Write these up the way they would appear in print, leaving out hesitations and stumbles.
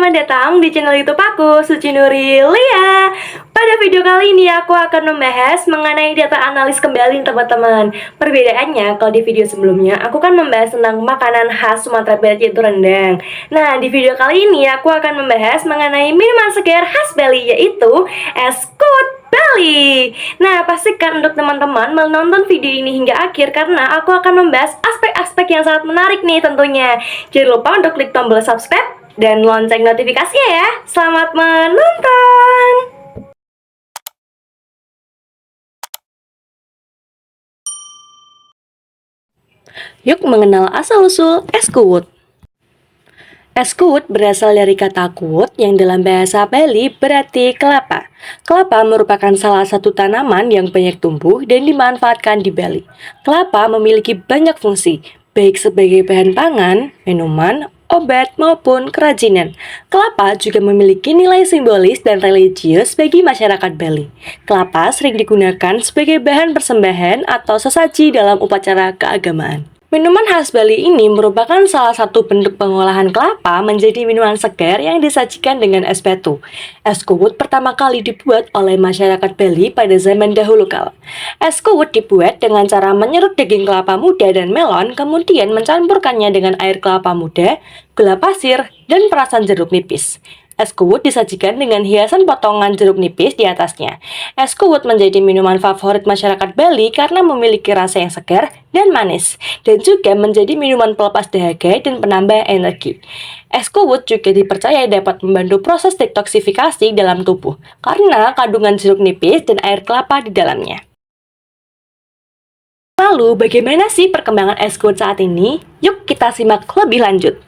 selamat datang di channel YouTube aku, Suci Nuri Lia. Pada video kali ini aku akan membahas mengenai data analis kembali teman-teman. Perbedaannya kalau di video sebelumnya aku kan membahas tentang makanan khas Sumatera Barat yaitu rendang. Nah, di video kali ini aku akan membahas mengenai minuman segar khas Bali yaitu es kuut Bali. Nah, pastikan untuk teman-teman menonton video ini hingga akhir karena aku akan membahas aspek-aspek yang sangat menarik nih tentunya. Jangan lupa untuk klik tombol subscribe dan lonceng notifikasinya ya. Selamat menonton. Yuk mengenal asal-usul es kuut. Es kuut berasal dari kata kuut yang dalam bahasa Bali berarti kelapa. Kelapa merupakan salah satu tanaman yang banyak tumbuh dan dimanfaatkan di Bali. Kelapa memiliki banyak fungsi, baik sebagai bahan pangan, minuman, obat, maupun kerajinan. Kelapa juga memiliki nilai simbolis dan religius bagi masyarakat Bali. Kelapa sering digunakan sebagai bahan persembahan atau sesaji dalam upacara keagamaan. Minuman khas Bali ini merupakan salah satu bentuk pengolahan kelapa menjadi minuman segar yang disajikan dengan es batu. Es kuut pertama kali dibuat oleh masyarakat Bali pada zaman dahulu kala. Es kuut dibuat dengan cara menyerut daging kelapa muda dan melon, kemudian mencampurkannya dengan air kelapa muda, gula pasir, dan perasan jeruk nipis. Es kuut disajikan dengan hiasan potongan jeruk nipis di atasnya. Es kuut menjadi minuman favorit masyarakat Bali karena memiliki rasa yang segar dan manis, dan juga menjadi minuman pelepas dahaga dan penambah energi. Es kuut juga dipercaya dapat membantu proses detoksifikasi dalam tubuh, karena kandungan jeruk nipis dan air kelapa di dalamnya. Lalu, bagaimana sih perkembangan es kuut saat ini? Yuk kita simak lebih lanjut.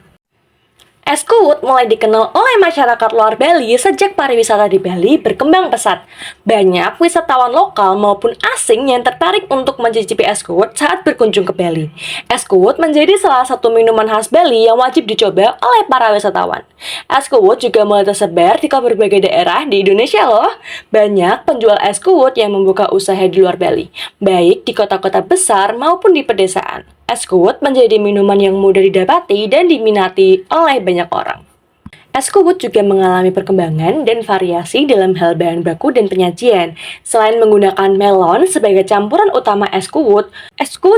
Es kuut mulai dikenal oleh masyarakat luar Bali sejak pariwisata di Bali berkembang pesat. Banyak wisatawan lokal maupun asing yang tertarik untuk mencicipi es kuut saat berkunjung ke Bali. Es kuut menjadi salah satu minuman khas Bali yang wajib dicoba oleh para wisatawan. Es kuut juga mulai tersebar di berbagai daerah di Indonesia loh. Banyak penjual es kuut yang membuka usaha di luar Bali, baik di kota-kota besar maupun di pedesaan. Es kuut menjadi minuman yang mudah didapati dan diminati oleh banyak orang. Es kuut juga mengalami perkembangan dan variasi dalam hal bahan baku dan penyajian. Selain menggunakan melon sebagai campuran utama es kuut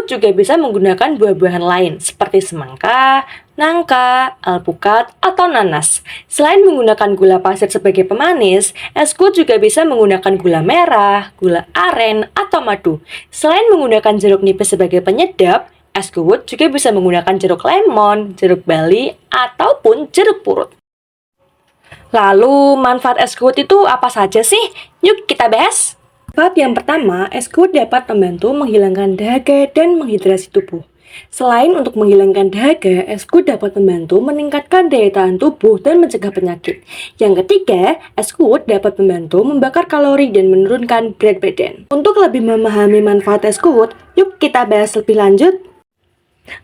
juga bisa menggunakan buah-buahan lain seperti semangka, nangka, alpukat, atau nanas. Selain menggunakan gula pasir sebagai pemanis, es kuut juga bisa menggunakan gula merah, gula aren, atau madu. Selain menggunakan jeruk nipis sebagai penyedap, es kuut juga bisa menggunakan jeruk lemon, jeruk bali, ataupun jeruk purut. Lalu, manfaat es kuut itu apa saja sih? Yuk kita bahas! Manfaat yang pertama, es kuut dapat membantu menghilangkan dahaga dan menghidrasi tubuh. Selain untuk menghilangkan dahaga, es kuut dapat membantu meningkatkan daya tahan tubuh dan mencegah penyakit. Yang ketiga, es kuut dapat membantu membakar kalori dan menurunkan berat badan. Untuk lebih memahami manfaat es kuut, yuk kita bahas lebih lanjut.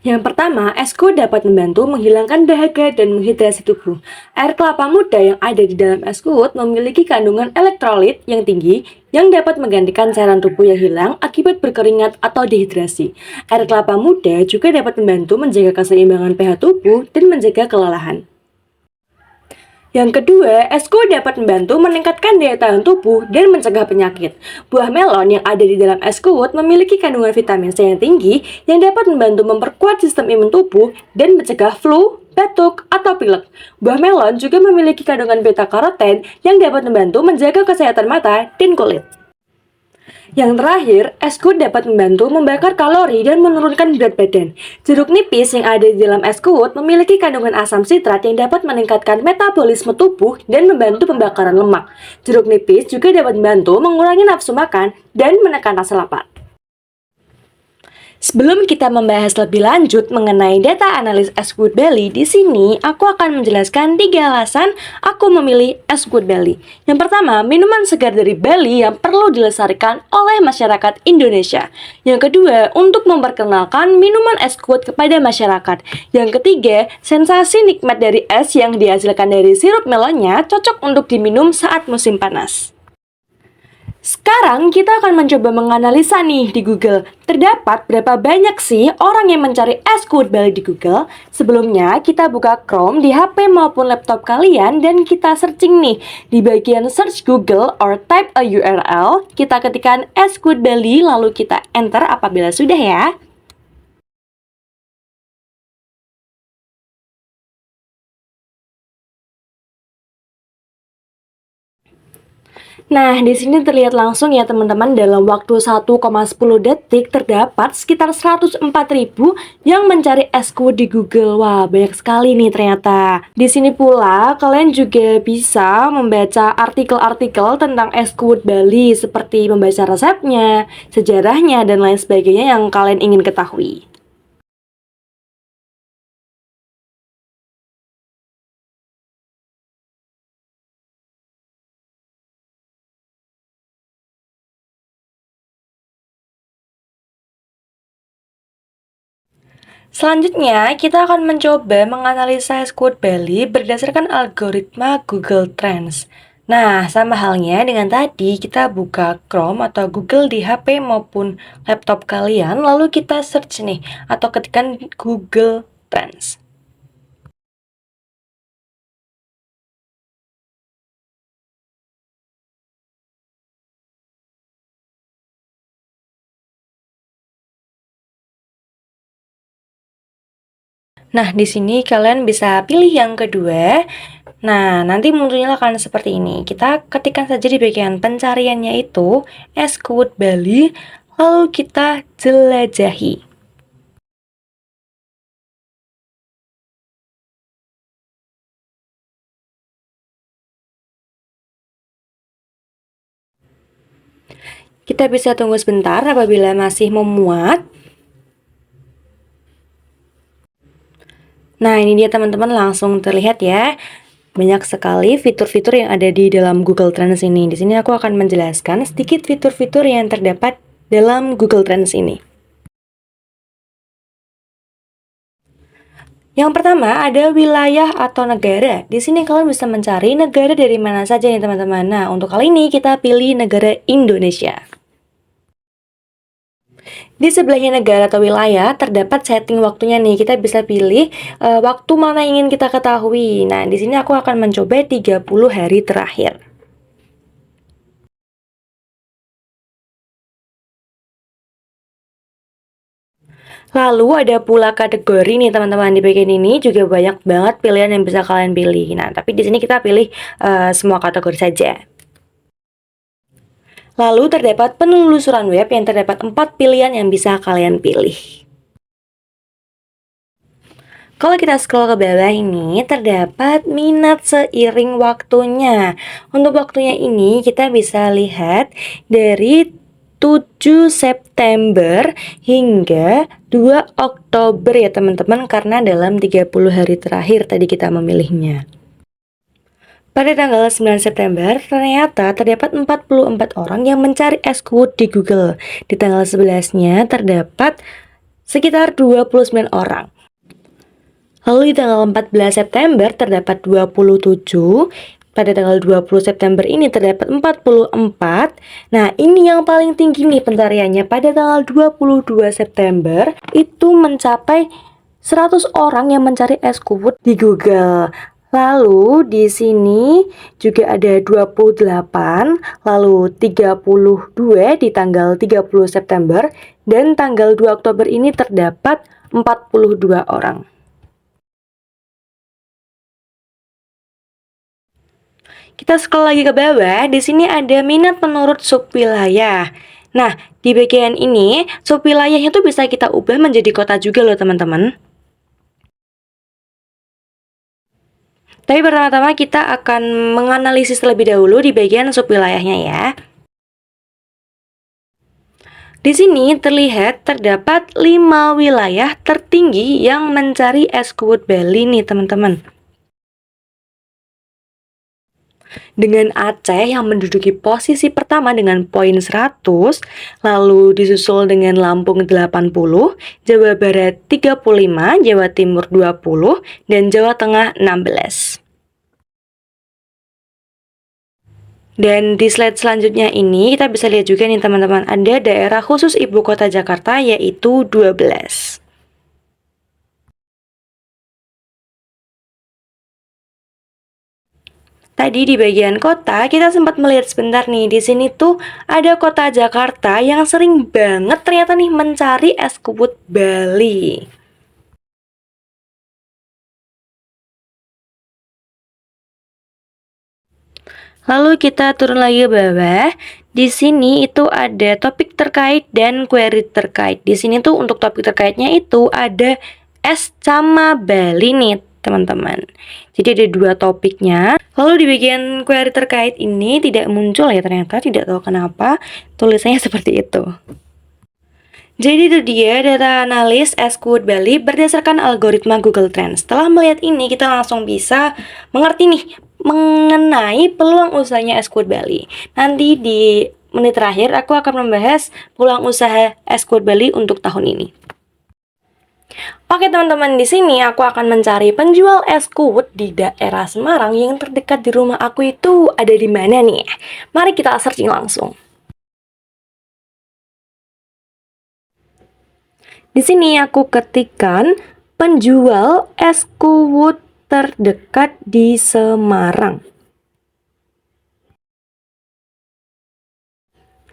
Yang pertama, es kuut dapat membantu menghilangkan dahaga dan menghidrasi tubuh. Air kelapa muda yang ada di dalam es kuut memiliki kandungan elektrolit yang tinggi yang dapat menggantikan cairan tubuh yang hilang akibat berkeringat atau dehidrasi. Air kelapa muda juga dapat membantu menjaga keseimbangan pH tubuh dan mencegah kelelahan. Yang kedua, es kuut dapat membantu meningkatkan daya tahan tubuh dan mencegah penyakit. Buah melon yang ada di dalam es kuut memiliki kandungan vitamin C yang tinggi yang dapat membantu memperkuat sistem imun tubuh dan mencegah flu, batuk, atau pilek. Buah melon juga memiliki kandungan beta-karoten yang dapat membantu menjaga kesehatan mata dan kulit. Yang terakhir, es kuut dapat membantu membakar kalori dan menurunkan berat badan. Jeruk nipis yang ada di dalam es kuut memiliki kandungan asam sitrat yang dapat meningkatkan metabolisme tubuh dan membantu pembakaran lemak. Jeruk nipis juga dapat membantu mengurangi nafsu makan dan menekan rasa lapar. Sebelum kita membahas lebih lanjut mengenai data analis es kuut Bali, di sini aku akan menjelaskan 3 alasan aku memilih es kuut Bali. Yang pertama, minuman segar dari Bali yang perlu dilestarikan oleh masyarakat Indonesia. Yang kedua, untuk memperkenalkan minuman es kuut kepada masyarakat. Yang ketiga, sensasi nikmat dari es yang dihasilkan dari sirup melonnya cocok untuk diminum saat musim panas. Sekarang kita akan mencoba menganalisa nih di Google. Terdapat berapa banyak sih orang yang mencari Esquote Bali di Google? Sebelumnya kita buka Chrome di HP maupun laptop kalian dan kita searching nih. Di bagian search Google or type a URL, kita ketikkan Esquote Bali lalu kita enter apabila sudah ya. Nah, di sini terlihat langsung ya teman-teman, dalam waktu 1,10 detik terdapat sekitar 104.000 yang mencari Esquote di Google. Wah, banyak sekali nih ternyata. Di sini pula kalian juga bisa membaca artikel-artikel tentang Esquote Bali seperti membaca resepnya, sejarahnya, dan lain sebagainya yang kalian ingin ketahui. Selanjutnya, kita akan mencoba menganalisa Esquote Bali berdasarkan algoritma Google Trends. Nah, sama halnya dengan tadi, kita buka Chrome atau Google di HP maupun laptop kalian, lalu kita search nih, atau ketikkan Google Trends. Nah, di sini kalian bisa pilih yang kedua. Nah, nanti munculnya akan seperti ini. Kita ketikkan saja di bagian pencariannya itu Esquote Bali, lalu kita jelajahi. Kita bisa tunggu sebentar apabila masih memuat. Nah, ini dia teman-teman, langsung terlihat ya. Banyak sekali fitur-fitur yang ada di dalam Google Trends ini. Di sini aku akan menjelaskan sedikit fitur-fitur yang terdapat dalam Google Trends ini. Yang pertama ada wilayah atau negara. Di sini kalian bisa mencari negara dari mana saja nih teman-teman. Nah, untuk kali ini kita pilih negara Indonesia. Di sebelahnya negara atau wilayah terdapat setting waktunya nih. Kita bisa pilih waktu mana yang ingin kita ketahui. Nah, di sini aku akan mencoba 30 hari terakhir. Lalu ada pula kategori nih teman-teman, di bagian ini juga banyak banget pilihan yang bisa kalian pilih. Nah, tapi di sini kita pilih semua kategori saja. Lalu terdapat penelusuran web yang terdapat 4 pilihan yang bisa kalian pilih. Kalau kita scroll ke bawah ini, terdapat minat seiring waktunya. Untuk waktunya ini kita bisa lihat dari 7 September hingga 2 Oktober ya teman-teman, karena dalam 30 hari terakhir tadi kita memilihnya. Pada tanggal 9 September, ternyata terdapat 44 orang yang mencari Esquote di Google. Di tanggal 11-nya terdapat sekitar 29 orang. Lalu di tanggal 14 September terdapat 27. Pada tanggal 20 September ini terdapat 44. Nah, ini yang paling tinggi nih pencariannya. Pada tanggal 22 September itu mencapai 100 orang yang mencari Esquote di Google. Lalu di sini juga ada 28, lalu 32 di tanggal 30 September, dan tanggal 2 Oktober ini terdapat 42 orang. Kita scroll lagi ke bawah, di sini ada minat menurut subwilayah. Nah, di bagian ini, subwilayahnya itu bisa kita ubah menjadi kota juga loh teman-teman. Tapi pertama-tama kita akan menganalisis terlebih dahulu di bagian subwilayahnya ya. Di sini terlihat terdapat 5 wilayah tertinggi yang mencari Esquote Bali nih teman-teman. Dengan Aceh yang menduduki posisi pertama dengan poin 100, lalu disusul dengan Lampung 80, Jawa Barat 35, Jawa Timur 20, dan Jawa Tengah 16. Dan di slide selanjutnya ini kita bisa lihat juga nih teman-teman, ada daerah khusus ibu kota Jakarta yaitu 12. Tadi di bagian kota kita sempat melihat sebentar nih, di sini tuh ada kota Jakarta yang sering banget ternyata nih mencari es kuwut Bali. Lalu kita turun lagi ke bawah. Di sini itu ada topik terkait dan query terkait. Di sini tuh untuk topik terkaitnya itu ada es Cama Bali nih, teman-teman. Jadi ada 2 topiknya. Lalu di bagian query terkait ini tidak muncul ya ternyata, tidak tahu kenapa tulisannya seperti itu. Jadi itu dia data analis es kuwut Bali berdasarkan algoritma Google Trends. Setelah melihat ini kita langsung bisa mengerti nih mengenai peluang usahanya es kuwut Bali. Nanti di menit terakhir aku akan membahas peluang usaha es kuwut Bali untuk tahun ini. Oke teman-teman, di sini aku akan mencari penjual es kuwut di daerah Semarang yang terdekat di rumah aku itu ada di mana nih? Mari kita searching langsung. Di sini aku ketikkan penjual es kuwut terdekat di Semarang.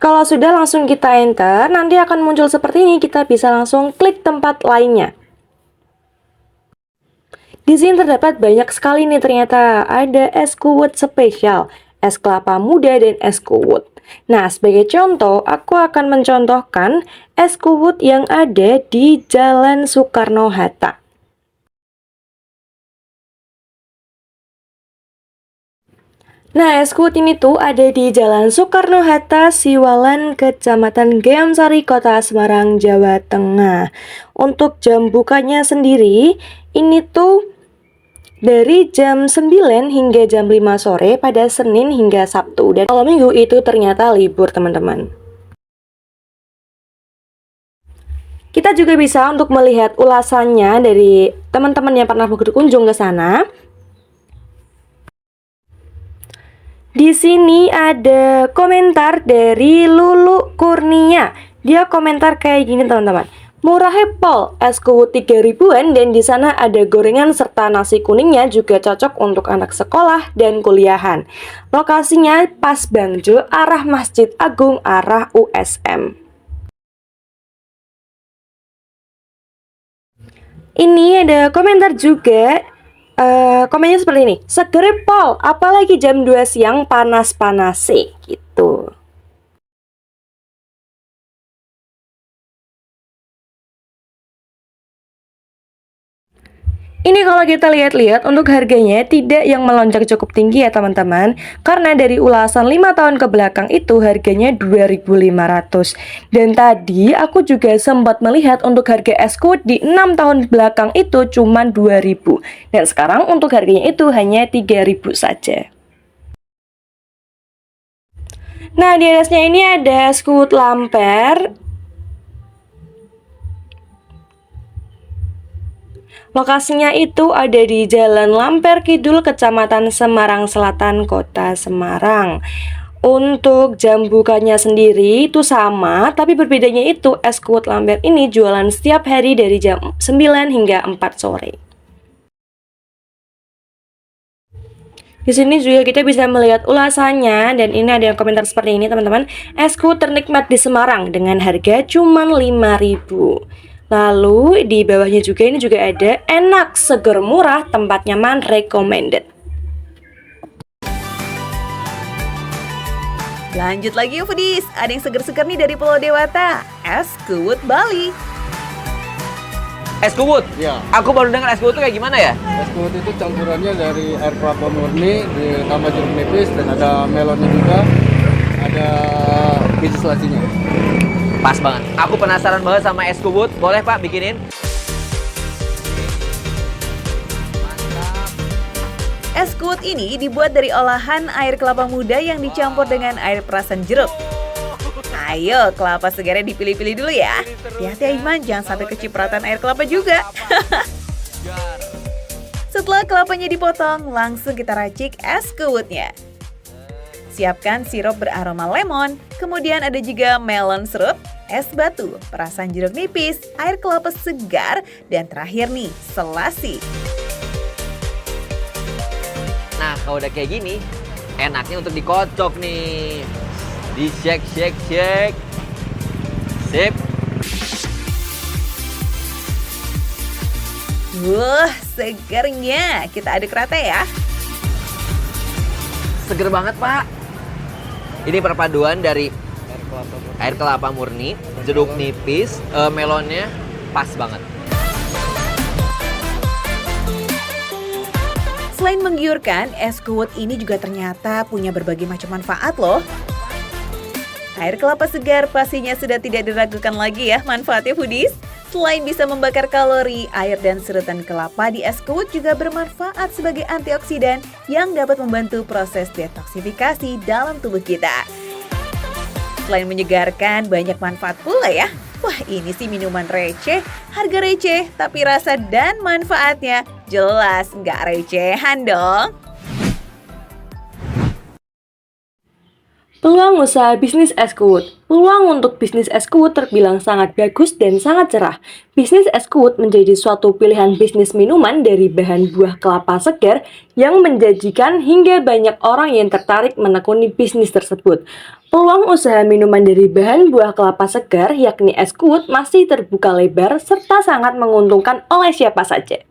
Kalau sudah langsung kita enter, nanti akan muncul seperti ini, kita bisa langsung klik tempat lainnya. Di sini terdapat banyak sekali nih ternyata, ada es kuwut spesial, es kelapa muda, dan es kuwut. Nah, sebagai contoh, aku akan mencontohkan es kuwut yang ada di Jalan Soekarno-Hatta. Nah, es kuwut ini tuh ada di Jalan Soekarno-Hatta, Siwalan, Kecamatan Gayamsari, Kota Semarang, Jawa Tengah. Untuk jam bukanya sendiri, ini tuh dari jam 9 hingga jam 5 sore pada Senin hingga Sabtu. Dan kalau Minggu itu ternyata libur, teman-teman. Kita juga bisa untuk melihat ulasannya dari teman-teman yang pernah berkunjung ke sana. Di sini ada komentar dari Lulu Kurnia. Dia komentar kayak gini, teman-teman. Murah Pol, es kuwut 3 ribuan dan di sana ada gorengan serta nasi kuningnya juga cocok untuk anak sekolah dan kuliahan. Lokasinya pas Bangjo, arah Masjid Agung, arah USM. Ini ada komentar juga, komennya seperti ini. Seger Pol, apalagi jam 2 siang panas-panas sih, gitu. Ini kalau kita lihat-lihat untuk harganya tidak yang melonjak cukup tinggi ya teman-teman. Karena dari ulasan 5 tahun ke belakang itu harganya 2.500. Dan tadi aku juga sempat melihat untuk harga es kuwut di 6 tahun belakang itu cuma 2.000. Dan sekarang untuk harganya itu hanya 3.000 saja. Nah, di atasnya ini ada es kuwut Lamper. Lokasinya itu ada di Jalan Lamper Kidul, Kecamatan Semarang Selatan, Kota Semarang. Untuk jam bukanya sendiri itu sama, tapi berbedanya itu es kuwut Lamper ini jualan setiap hari dari jam 9 hingga 4 sore. Di sini juga kita bisa melihat ulasannya dan ini ada yang komentar seperti ini teman-teman. Es kuwut ternikmat di Semarang dengan harga cuma 5.000. Lalu di bawahnya juga ini juga ada enak, seger, murah, tempat nyaman, recommended. Lanjut lagi yuk foodies, ada yang seger-seger nih dari Pulau Dewata, es kuwut Bali. Es kuwut? Ya. Aku baru dengar es kuwut itu kayak gimana ya? Es kuwut itu campurannya dari air kelapa murni ditambah jeruk nipis dan ada melonnya juga, ada biji selasinya. Pas banget. Aku penasaran banget sama es kuwut. Boleh Pak bikinin? Es kuwut ini dibuat dari olahan air kelapa muda yang dicampur dengan air perasan jeruk. Ayo, kelapa segarnya dipilih-pilih dulu ya. Hati-hati Aiman, jangan sampai kecipratan air kelapa juga. Setelah kelapanya dipotong, langsung kita racik es kuwutnya. Siapkan sirup beraroma lemon, kemudian ada juga melon syrup, es batu, perasan jeruk nipis, air kelapa segar, dan terakhir nih, selasi. Nah, kalau udah kayak gini, enaknya untuk dikocok nih. Di shake. Sip. Wah, segarnya. Kita aduk rata ya. Seger banget, Pak. Ini perpaduan dari air kelapa murni, jeruk nipis, melonnya pas banget. Selain menggiurkan, es kuwut ini juga ternyata punya berbagai macam manfaat loh. Air kelapa segar pastinya sudah tidak diragukan lagi ya manfaatnya foodies. Selain bisa membakar kalori, air dan serutan kelapa di es kuwut juga bermanfaat sebagai antioksidan yang dapat membantu proses detoksifikasi dalam tubuh kita. Selain menyegarkan, banyak manfaat pula ya. Wah, ini sih minuman receh, harga receh, tapi rasa dan manfaatnya jelas nggak recehan dong. Peluang usaha bisnis es kuwut. Peluang untuk bisnis es kuwut terbilang sangat bagus dan sangat cerah. Bisnis es kuwut menjadi suatu pilihan bisnis minuman dari bahan buah kelapa segar yang menjanjikan hingga banyak orang yang tertarik menekuni bisnis tersebut. Peluang usaha minuman dari bahan buah kelapa segar yakni es kuwut masih terbuka lebar serta sangat menguntungkan oleh siapa saja.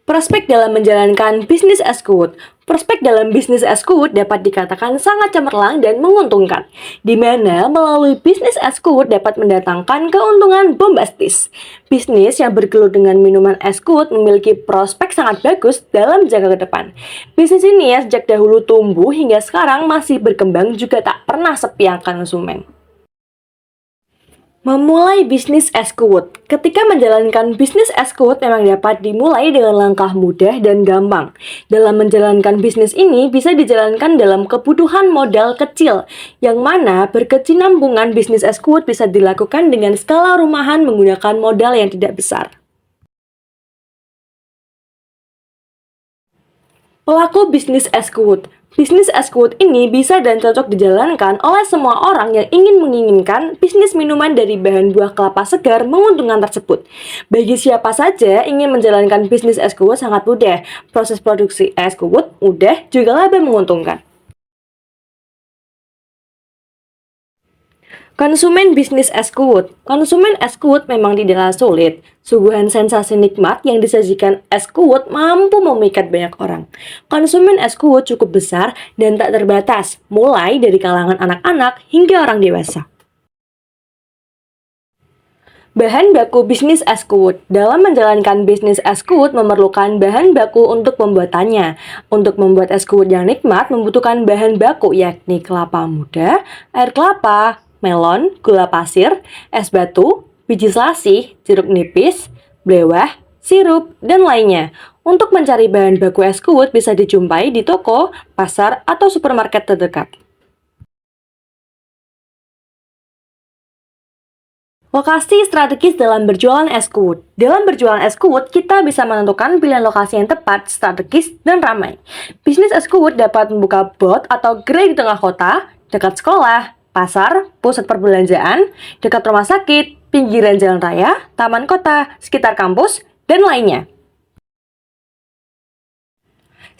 Prospek dalam menjalankan bisnis es kuwut. Prospek dalam bisnis es kuwut dapat dikatakan sangat cemerlang dan menguntungkan, di mana melalui bisnis es kuwut dapat mendatangkan keuntungan bombastis. Bisnis yang bergelut dengan minuman es kuwut memiliki prospek sangat bagus dalam jangka ke depan. Bisnis ini yang sejak dahulu tumbuh hingga sekarang masih berkembang juga tak pernah sepi akan konsumen. Memulai bisnis es kuwut. Ketika menjalankan bisnis es kuwut memang dapat dimulai dengan langkah mudah dan gampang. Dalam menjalankan bisnis ini bisa dijalankan dalam kebutuhan modal kecil, yang mana berkesinambungan bisnis es kuwut bisa dilakukan dengan skala rumahan menggunakan modal yang tidak besar. Pelaku bisnis es kuwut. Bisnis es kuwut ini bisa dan cocok dijalankan oleh semua orang yang ingin menginginkan bisnis minuman dari bahan buah kelapa segar menguntungkan tersebut. Bagi siapa saja ingin menjalankan bisnis es kuwut sangat mudah. Proses produksi es kuwut mudah juga lebih menguntungkan. Konsumen bisnis es kuwut. Konsumen es kuwut memang tidaklah sulit. Suguhan sensasi nikmat yang disajikan es kuwut mampu memikat banyak orang. Konsumen es kuwut cukup besar dan tak terbatas, mulai dari kalangan anak-anak hingga orang dewasa. Bahan baku bisnis es kuwut. Dalam menjalankan bisnis es kuwut memerlukan bahan baku untuk pembuatannya. Untuk membuat es kuwut yang nikmat membutuhkan bahan baku yakni kelapa muda, air kelapa, melon, gula pasir, es batu, biji selasi, jeruk nipis, blewah, sirup, dan lainnya. Untuk mencari bahan baku es kuwut bisa dijumpai di toko, pasar, atau supermarket terdekat. Lokasi strategis dalam berjualan es kuwut. Dalam berjualan es kuwut, kita bisa menentukan pilihan lokasi yang tepat, strategis, dan ramai. Bisnis es kuwut dapat membuka booth atau gerai di tengah kota, dekat sekolah, pasar, pusat perbelanjaan, dekat rumah sakit, pinggiran jalan raya, taman kota, sekitar kampus, dan lainnya.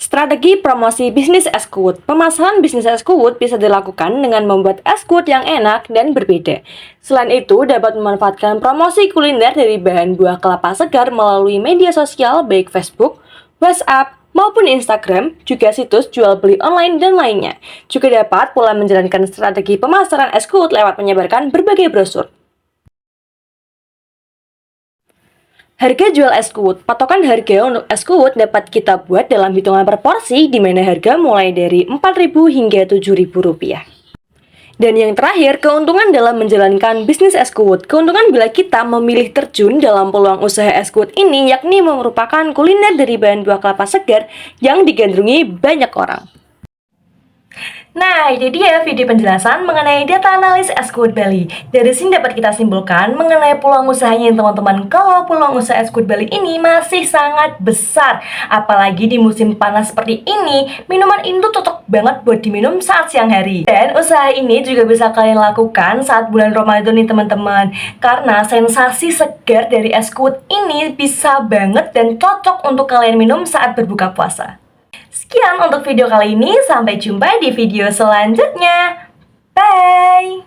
Strategi promosi bisnis es kuwut. Pemasaran bisnis es kuwut bisa dilakukan dengan membuat es kuwut yang enak dan berbeda. Selain itu, dapat memanfaatkan promosi kuliner dari bahan buah kelapa segar melalui media sosial baik Facebook, WhatsApp, maupun Instagram, juga situs jual beli online dan lainnya. Juga dapat pula menjalankan strategi pemasaran es kuwut lewat menyebarkan berbagai brosur. Harga jual es kuwut. Patokan harga untuk es kuwut dapat kita buat dalam hitungan per porsi, di mana harga mulai dari Rp4.000 hingga Rp7.000. Dan yang terakhir, keuntungan dalam menjalankan bisnis es kuwut. Keuntungan bila kita memilih terjun dalam peluang usaha es kuwut ini, yakni merupakan kuliner dari bahan buah kelapa segar yang digandrungi banyak orang. Nah, itu dia video penjelasan mengenai data analis es kuot Bali. Dari sini dapat kita simpulkan mengenai peluang usahanya teman-teman. Kalau peluang usaha es kuot Bali ini masih sangat besar. Apalagi di musim panas seperti ini, minuman ini tuh cocok banget buat diminum saat siang hari. Dan usaha ini juga bisa kalian lakukan saat bulan Ramadan nih teman-teman. Karena sensasi segar dari es kuot ini bisa banget dan cocok untuk kalian minum saat berbuka puasa. Sekian untuk video kali ini, sampai jumpa di video selanjutnya. Bye!